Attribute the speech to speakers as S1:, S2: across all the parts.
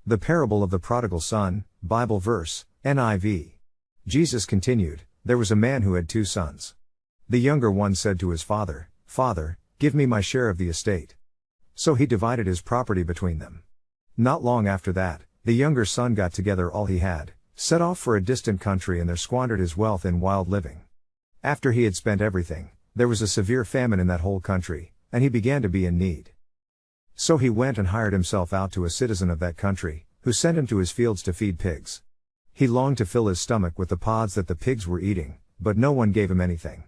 S1: The parable of the prodigal son, Bible verse, NIV. Jesus continued, there was a man who had 2 sons. The younger one said to his father, "Father, give me my share of the estate." So he divided his property between them. Not long after that, the younger son got together all he had, set off for a distant country and there squandered his wealth in wild living. After he had spent everything, there was a severe famine in that whole country, and he began to be in need. So he went and hired himself out to a citizen of that country, who sent him to his fields to feed pigs. He longed to fill his stomach with the pods that the pigs were eating, but no one gave him anything.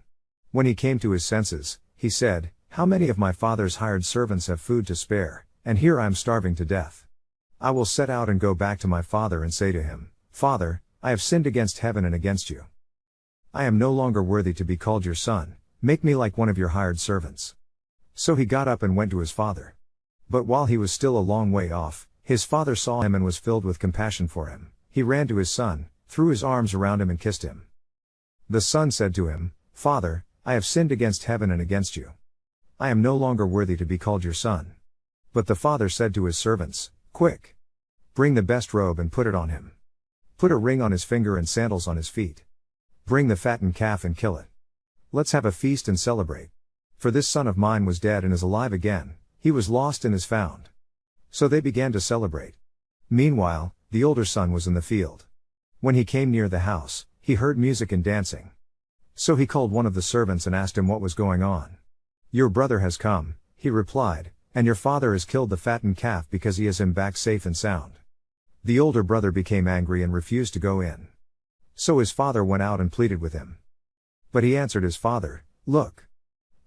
S1: When he came to his senses, he said, "How many of my father's hired servants have food to spare, and here I am starving to death? I will set out and go back to my father and say to him, 'Father, I have sinned against heaven and against you. I am no longer worthy to be called your son, make me like one of your hired servants.' So he got up and went to his father. But while he was still a long way off, his father saw him and was filled with compassion for him. He ran to his son, threw his arms around him and kissed him. The son said to him, 'Father, I have sinned against heaven and against you. I am no longer worthy to be called your son.' But the father said to his servants, 'Quick! Bring the best robe and put it on him. Put a ring on his finger and sandals on his feet. Bring the fattened calf and kill it. Let's have a feast and celebrate. For this son of mine was dead and is alive again, he was lost and is found.' So they began to celebrate. Meanwhile, the older son was in the field. When he came near the house, he heard music and dancing. So he called one of the servants and asked him what was going on. 'Your brother has come,' he replied, 'and your father has killed the fattened calf because he has him back safe and sound.' The older brother became angry and refused to go in. So his father went out and pleaded with him. But he answered his father, 'Look,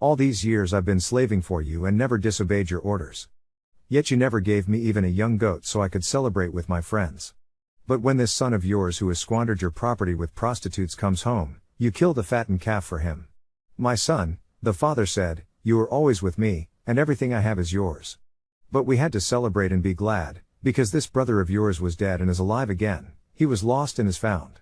S1: all these years I've been slaving for you and never disobeyed your orders. Yet you never gave me even a young goat so I could celebrate with my friends. But when this son of yours who has squandered your property with prostitutes comes home, you kill the fattened calf for him.' 'My son,' the father said, 'you are always with me, and everything I have is yours. But we had to celebrate and be glad, because this brother of yours was dead and is alive again, he was lost and is found.'